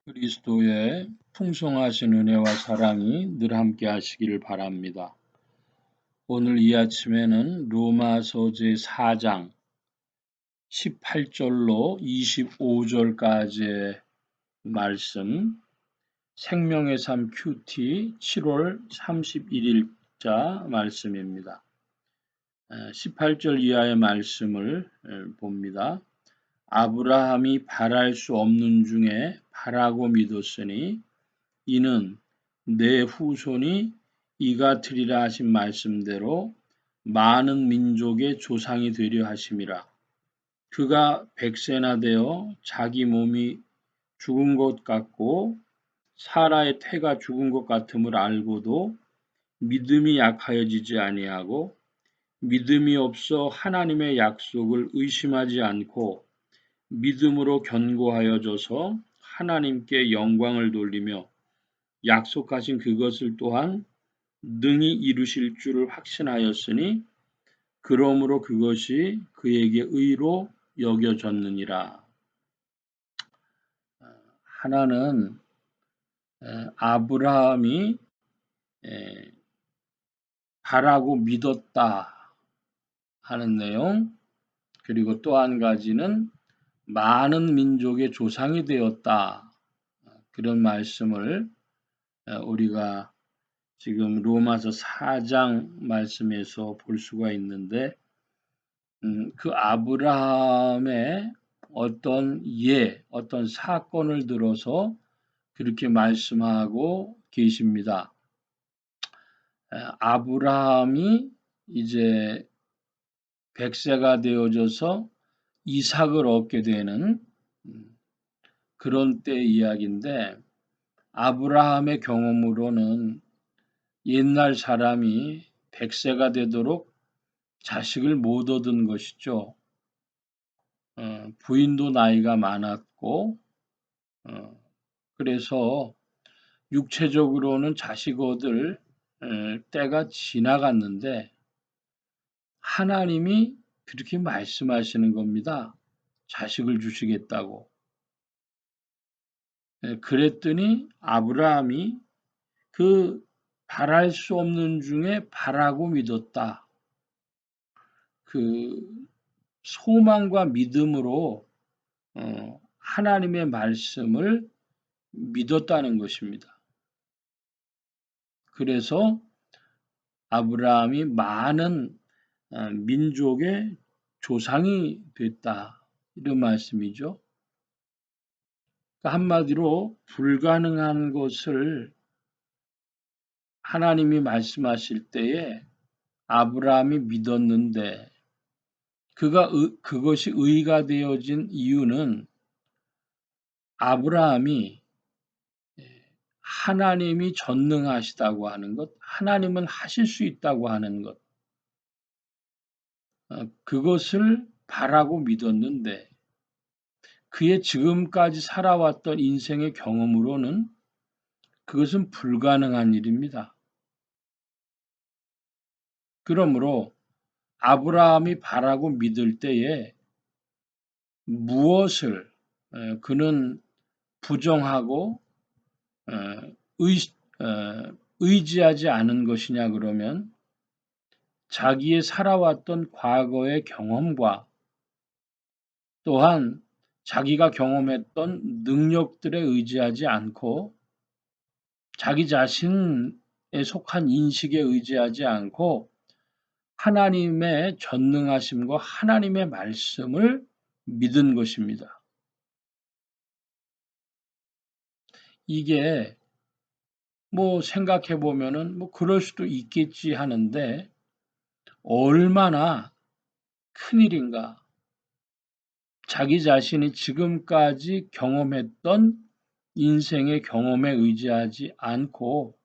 그리스도의 풍성하신 은혜와 사랑이 늘 함께 하시기를 바랍니다. 오늘 이 아침에는 로마서 제4장 18절로 25절까지의 말씀, 생명의 삶 큐티 7월 31일자 말씀입니다. 18절 이하의 말씀을 봅니다. 아브라함이 바랄 수 없는 중에 바라고 믿었으니 이는 내 후손이 이같으리라 하신 말씀대로 많은 민족의 조상이 되려 하심이라. 그가 100세나 되어 자기 몸이 죽은 것 같고 사라의 태가 죽은 것 같음을 알고도 믿음이 약하여지지 아니하고 믿음이 없어 하나님의 약속을 의심하지 않고 믿음으로 견고하여져서 하나님께 영광을 돌리며 약속하신 그것을 또한 능히 이루실 줄을 확신하였으니 그러므로 그것이 그에게 의로 여겨졌느니라. 하나는 아브라함이 바라고 믿었다 하는 내용, 그리고 또 한 가지는 많은 민족의 조상이 되었다. 그런 말씀을 우리가 지금 로마서 4장 말씀에서 볼 수가 있는데 그 아브라함의 어떤 사건을 들어서 그렇게 말씀하고 계십니다. 아브라함이 이제 100세가 되어져서 이삭을 얻게 되는 그런 때 이야기인데 아브라함의 경험으로는 옛날 사람이 100세가 되도록 자식을 못 얻은 것이죠. 부인도 나이가 많았고 그래서 육체적으로는 자식 얻을 때가 지나갔는데 하나님이 그렇게 말씀하시는 겁니다. 자식을 주시겠다고. 그랬더니 아브라함이 그 바랄 수 없는 중에 바라고 믿었다. 그 소망과 믿음으로 하나님의 말씀을 믿었다는 것입니다. 그래서 아브라함이 많은 민족의 조상이 됐다. 이런 말씀이죠. 한마디로 불가능한 것을 하나님이 말씀하실 때에 아브라함이 믿었는데 그것이 의가 되어진 이유는 아브라함이 하나님이 전능하시다고 하는 것, 하나님은 하실 수 있다고 하는 것, 그것을 바라고 믿었는데 그의 지금까지 살아왔던 인생의 경험으로는 그것은 불가능한 일입니다. 그러므로 아브라함이 바라고 믿을 때에 무엇을 그는 부정하고 의지하지 않은 것이냐 그러면 자기의 살아왔던 과거의 경험과 또한 자기가 경험했던 능력들에 의지하지 않고 자기 자신에 속한 인식에 의지하지 않고 하나님의 전능하심과 하나님의 말씀을 믿은 것입니다. 이게 생각해 보면은 그럴 수도 있겠지 하는데 얼마나 큰일인가. 자기 자신이 지금까지 경험했던 인생의 경험에 의지하지 않고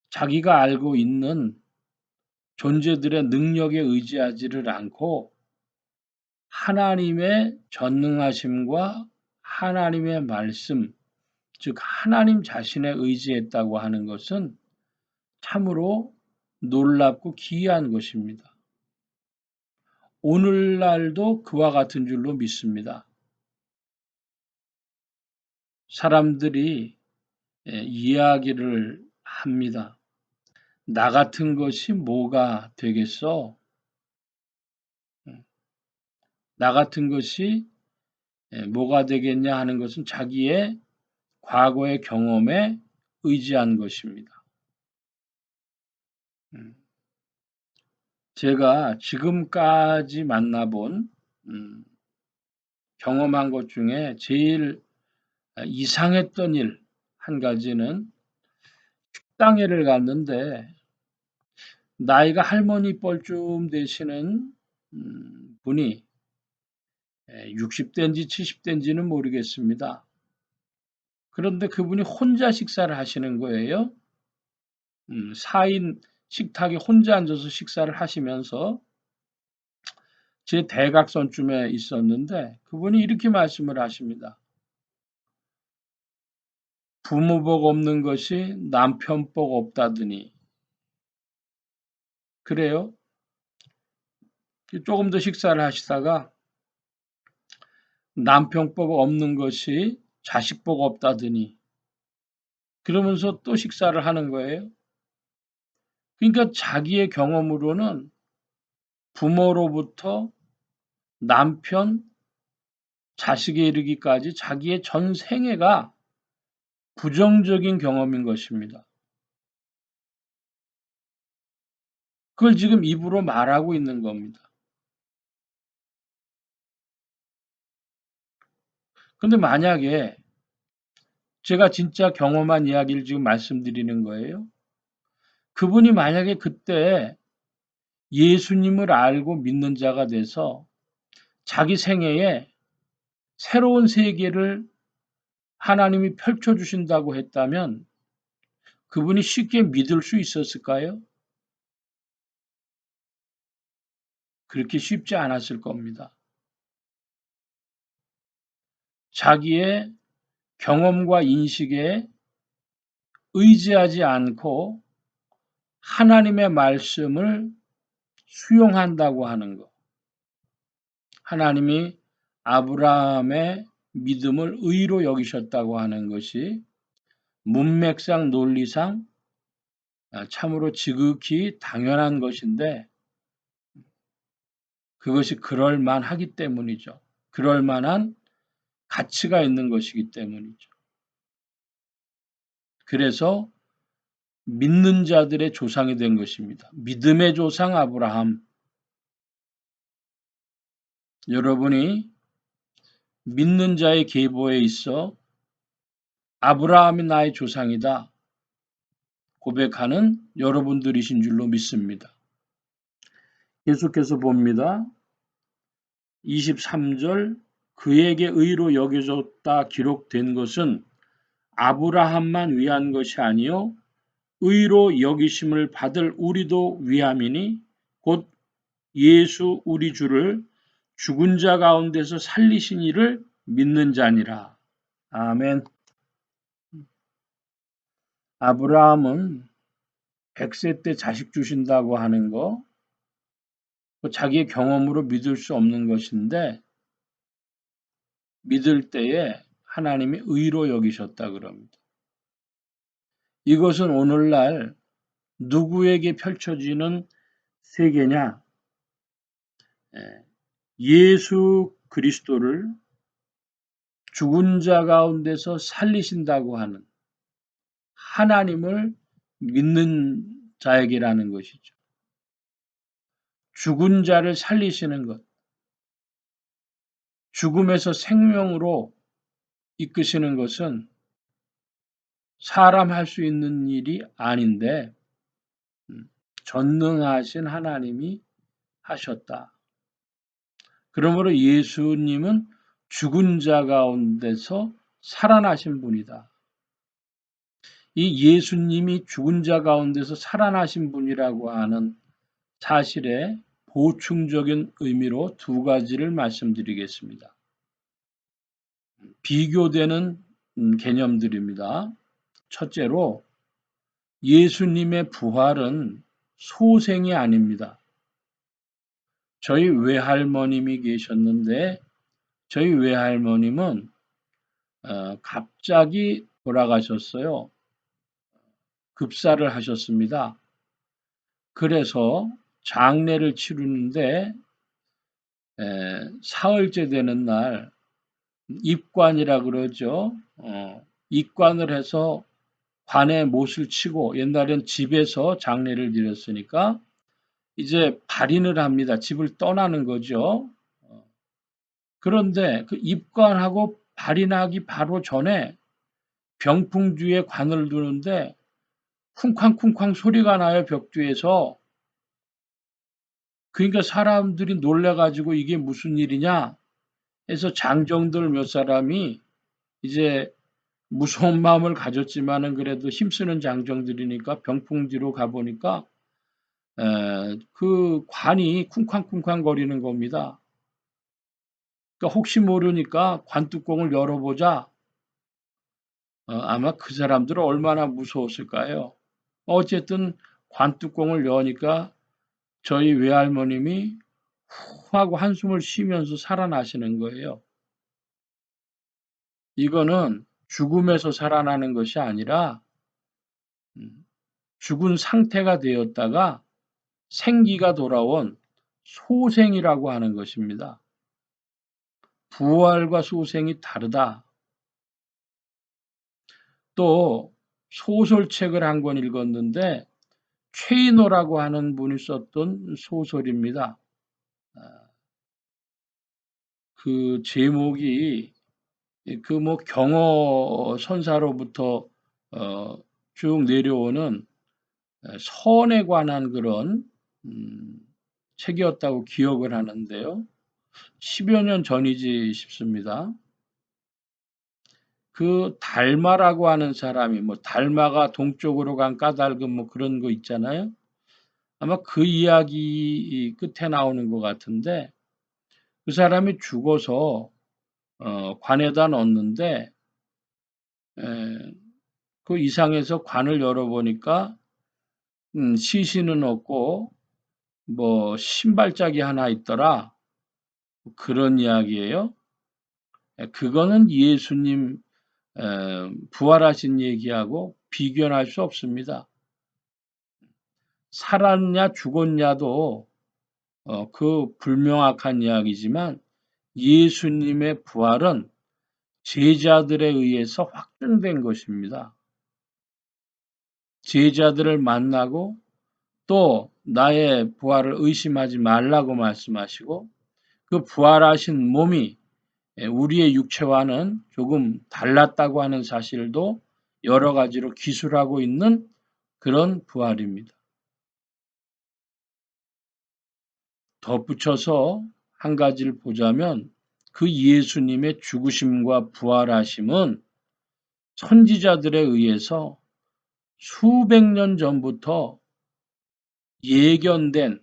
자기가 알고 있는 존재들의 능력에 의지하지를 않고 하나님의 전능하심과 하나님의 말씀, 즉 하나님 자신에 의지했다고 하는 것은 참으로 놀랍고 기이한 것입니다. 오늘날도 그와 같은 줄로 믿습니다. 사람들이 이야기를 합니다. 나 같은 것이 뭐가 되겠어? 나 같은 것이 뭐가 되겠냐 하는 것은 자기의 과거의 경험에 의지한 것입니다. 제가 지금까지 만나본 경험한 것 중에 제일 이상했던 일 한 가지는 식당에를 갔는데 나이가 할머니 뻘쯤 되시는 분이 60대인지 70대인지는 모르겠습니다. 그런데 그분이 혼자 식사를 하시는 거예요. 4인 식탁에 혼자 앉아서 식사를 하시면서 제 대각선쯤에 있었는데 그분이 이렇게 말씀을 하십니다. 부모 복 없는 것이 남편 복 없다더니. 그래요? 조금 더 식사를 하시다가 남편 복 없는 것이 자식 복 없다더니. 그러면서 또 식사를 하는 거예요. 그러니까 자기의 경험으로는 부모로부터 남편, 자식에 이르기까지 자기의 전 생애가 부정적인 경험인 것입니다. 그걸 지금 입으로 말하고 있는 겁니다. 근데 만약에 제가 진짜 경험한 이야기를 지금 말씀드리는 거예요. 그분이 만약에 그때 예수님을 알고 믿는 자가 돼서 자기 생애에 새로운 세계를 하나님이 펼쳐주신다고 했다면 그분이 쉽게 믿을 수 있었을까요? 그렇게 쉽지 않았을 겁니다. 자기의 경험과 인식에 의지하지 않고 하나님의 말씀을 수용한다고 하는 것. 하나님이 아브라함의 믿음을 의로 여기셨다고 하는 것이 문맥상 논리상 참으로 지극히 당연한 것인데 그것이 그럴 만하기 때문이죠. 그럴 만한 가치가 있는 것이기 때문이죠. 그래서 믿는 자들의 조상이 된 것입니다. 믿음의 조상 아브라함. 여러분이 믿는 자의 계보에 있어 아브라함이 나의 조상이다 고백하는 여러분들이신 줄로 믿습니다. 계속해서 봅니다. 23절 그에게 의로 여겨졌다 기록된 것은 아브라함만 위한 것이 아니요 의로 여기심을 받을 우리도 위함이니 곧 예수 우리 주를 죽은 자 가운데서 살리신 이를 믿는 자니라. 아멘. 아브라함은 100세 때 자식 주신다고 하는 거 자기의 경험으로 믿을 수 없는 것인데 믿을 때에 하나님이 의로 여기셨다 그럽니다. 이것은 오늘날 누구에게 펼쳐지는 세계냐? 예수 그리스도를 죽은 자 가운데서 살리신다고 하는 하나님을 믿는 자에게라는 것이죠. 죽은 자를 살리시는 것, 죽음에서 생명으로 이끄시는 것은 사람 할 수 있는 일이 아닌데 전능하신 하나님이 하셨다. 그러므로 예수님은 죽은 자 가운데서 살아나신 분이다. 이 예수님이 죽은 자 가운데서 살아나신 분이라고 하는 사실에 보충적인 의미로 두 가지를 말씀드리겠습니다. 비교되는 개념들입니다. 첫째로 예수님의 부활은 소생이 아닙니다. 저희 외할머님이 계셨는데 저희 외할머님은 갑자기 돌아가셨어요. 급사를 하셨습니다. 그래서 장례를 치르는데 사흘째 되는 날 입관이라 그러죠. 입관을 해서 관에 못을 치고 옛날엔 집에서 장례를 드렸으니까 이제 발인을 합니다. 집을 떠나는 거죠. 그런데 그 입관하고 발인하기 바로 전에 병풍 뒤에 관을 두는데 쿵쾅쿵쾅 소리가 나요, 벽 뒤에서. 그러니까 사람들이 놀래가지고 이게 무슨 일이냐 해서 장정들 몇 사람이 이제 무서운 마음을 가졌지만은 그래도 힘쓰는 장정들이니까 병풍 뒤로 가보니까 그 관이 쿵쾅쿵쾅 거리는 겁니다. 그러니까 혹시 모르니까 관뚜껑을 열어보자. 아마 그 사람들은 얼마나 무서웠을까요? 어쨌든 관뚜껑을 여니까 저희 외할머님이 후 하고 한숨을 쉬면서 살아나시는 거예요. 이거는 죽음에서 살아나는 것이 아니라 죽은 상태가 되었다가 생기가 돌아온 소생이라고 하는 것입니다. 부활과 소생이 다르다. 또 소설책을 한 권 읽었는데 최인호라고 하는 분이 썼던 소설입니다. 그 제목이 그 뭐 경어 선사로부터 쭉 내려오는 선에 관한 그런 책이었다고 기억을 하는데요. 10여 년 전이지 싶습니다. 그 달마라고 하는 사람이 뭐 달마가 동쪽으로 간 까닭은 뭐 그런 거 있잖아요. 아마 그 이야기 끝에 나오는 것 같은데 그 사람이 죽어서 관에다 넣었는데 그 이상해서 관을 열어보니까 시신은 없고 뭐 신발짝이 하나 있더라. 그런 이야기예요. 그거는 예수님 부활하신 얘기하고 비교할 수 없습니다. 살았냐 죽었냐도 그 불명확한 이야기지만 예수님의 부활은 제자들에 의해서 확증된 것입니다. 제자들을 만나고 또 나의 부활을 의심하지 말라고 말씀하시고 그 부활하신 몸이 우리의 육체와는 조금 달랐다고 하는 사실도 여러 가지로 기술하고 있는 그런 부활입니다. 덧붙여서 한 가지를 보자면 그 예수님의 죽으심과 부활하심은 선지자들에 의해서 수백 년 전부터 예언된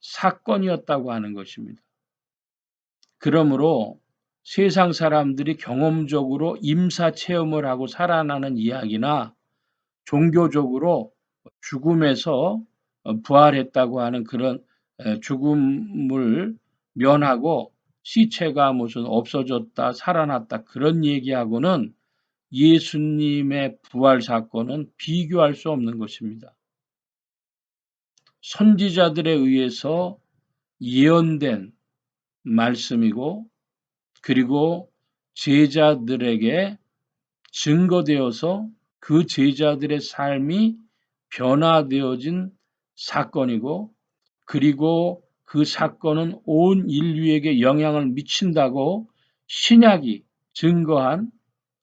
사건이었다고 하는 것입니다. 그러므로 세상 사람들이 경험적으로 임사 체험을 하고 살아나는 이야기나 종교적으로 죽음에서 부활했다고 하는 그런 죽음을 면하고 시체가 무슨 없어졌다 살아났다 그런 얘기하고는 예수님의 부활 사건은 비교할 수 없는 것입니다. 선지자들에 의해서 예언된 말씀이고 그리고 제자들에게 증거되어서 그 제자들의 삶이 변화되어진 사건이고 그리고 그 사건은 온 인류에게 영향을 미친다고 신약이 증거한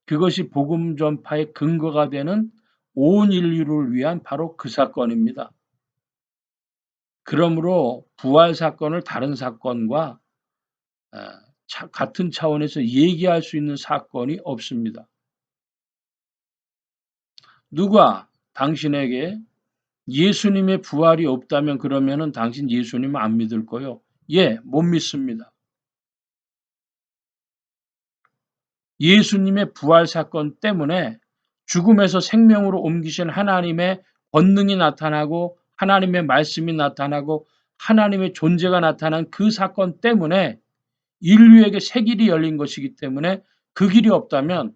그것이 복음 전파의 근거가 되는 온 인류를 위한 바로 그 사건입니다. 그러므로 부활 사건을 다른 사건과 같은 차원에서 얘기할 수 있는 사건이 없습니다. 누가 당신에게 예수님의 부활이 없다면 그러면은 당신 예수님 안 믿을 거요? 예, 못 믿습니다. 예수님의 부활 사건 때문에 죽음에서 생명으로 옮기신 하나님의 권능이 나타나고 하나님의 말씀이 나타나고 하나님의 존재가 나타난 그 사건 때문에 인류에게 새 길이 열린 것이기 때문에 그 길이 없다면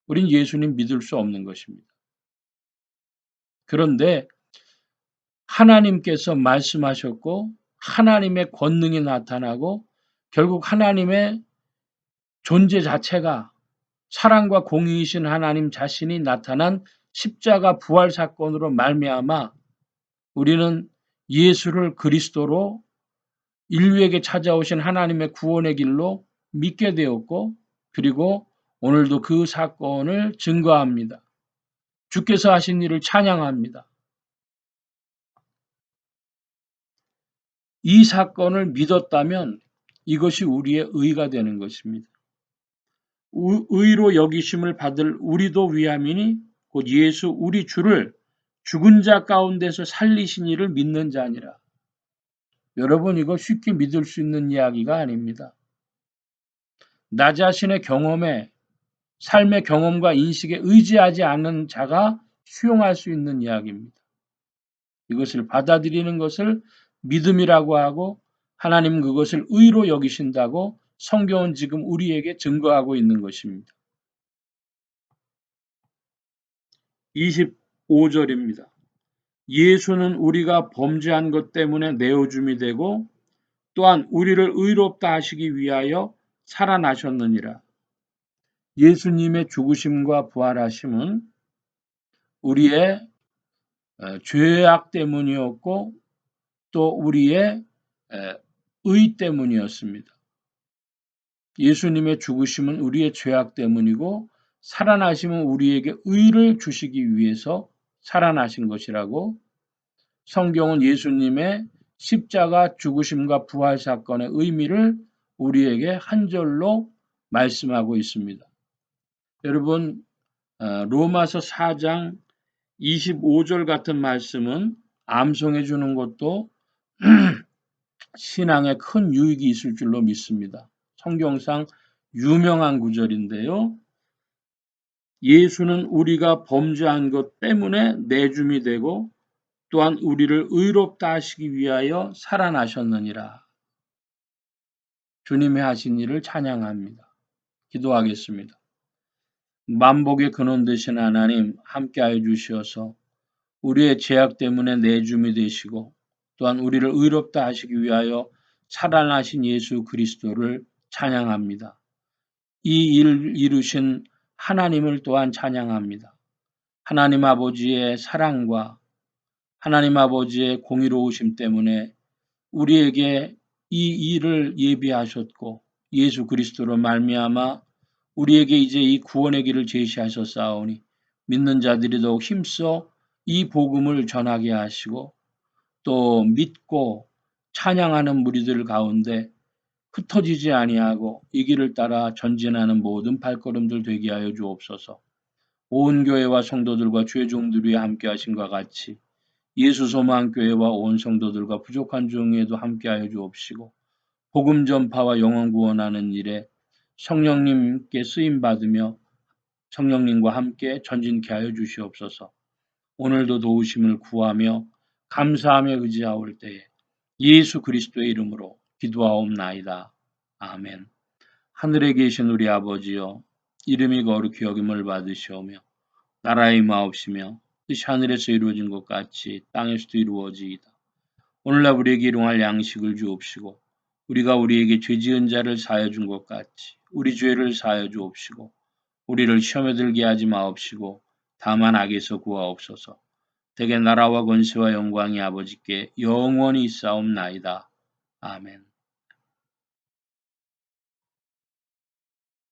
우린 예수님 믿을 수 없는 것입니다. 그런데 하나님께서 말씀하셨고 하나님의 권능이 나타나고 결국 하나님의 존재 자체가 사랑과 공의이신 하나님 자신이 나타난 십자가 부활 사건으로 말미암아 우리는 예수를 그리스도로 인류에게 찾아오신 하나님의 구원의 길로 믿게 되었고 그리고 오늘도 그 사건을 증거합니다. 주께서 하신 일을 찬양합니다. 이 사건을 믿었다면 이것이 우리의 의가 되는 것입니다. 의로 여기심을 받을 우리도 위함이니 곧 예수 우리 주를 죽은 자 가운데서 살리신 이를 믿는 자니라. 여러분 이거 쉽게 믿을 수 있는 이야기가 아닙니다. 나 자신의 경험에 삶의 경험과 인식에 의지하지 않는 자가 수용할 수 있는 이야기입니다. 이것을 받아들이는 것을 믿음이라고 하고 하나님 그것을 의로 여기신다고 성경은 지금 우리에게 증거하고 있는 것입니다. 25절입니다. 예수는 우리가 범죄한 것 때문에 내어줌이 되고 또한 우리를 의롭다 하시기 위하여 살아나셨느니라. 예수님의 죽으심과 부활하심은 우리의 죄악 때문이었고 또 우리의 의 때문이었습니다. 예수님의 죽으심은 우리의 죄악 때문이고 살아나심은 우리에게 의를 주시기 위해서 살아나신 것이라고 성경은 예수님의 십자가 죽으심과 부활 사건의 의미를 우리에게 한 절로 말씀하고 있습니다. 여러분 로마서 4장 25절 같은 말씀은 암송해 주는 것도 신앙에 큰 유익이 있을 줄로 믿습니다. 성경상 유명한 구절인데요. 예수는 우리가 범죄한 것 때문에 내줌이 되고 또한 우리를 의롭다 하시기 위하여 살아나셨느니라. 주님이 하신 일을 찬양합니다. 기도하겠습니다. 만복의 근원 되신 하나님 함께하여 주시어서 우리의 죄악 때문에 내줌이 되시고 또한 우리를 의롭다 하시기 위하여 살아나신 예수 그리스도를 찬양합니다. 이 일을 이루신 하나님을 또한 찬양합니다. 하나님 아버지의 사랑과 하나님 아버지의 공의로우심 때문에 우리에게 이 일을 예비하셨고 예수 그리스도로 말미암아 우리에게 이제 이 구원의 길을 제시하셨사오니 믿는 자들이 더욱 힘써 이 복음을 전하게 하시고 또 믿고 찬양하는 무리들 가운데 흩어지지 아니하고 이 길을 따라 전진하는 모든 발걸음들 되게 하여 주옵소서. 온 교회와 성도들과 주의 종들이 함께 하신과 같이 예수 소망 교회와 온 성도들과 부족한 종에도 함께 하여 주옵시고 복음 전파와 영혼 구원하는 일에 성령님께 쓰임 받으며 성령님과 함께 전진케 하여 주시옵소서. 오늘도 도우심을 구하며 감사하며 의지하올 때에 예수 그리스도의 이름으로 기도하옵나이다. 아멘. 하늘에 계신 우리 아버지여 이름이 거룩히 여김을 받으시오며 나라의 임하옵시며 뜻이 하늘에서 이루어진 것 같이 땅에서도 이루어지이다. 오늘날 우리에게 일용할 양식을 주옵시고 우리가 우리에게 죄지은 자를 사하여 준 것 같이 우리 죄를 사하여 주옵시고 우리를 시험에 들게 하지 마옵시고 다만 악에서 구하옵소서. 대개 나라와 권세와 영광이 아버지께 영원히 있사옵나이다. 아멘.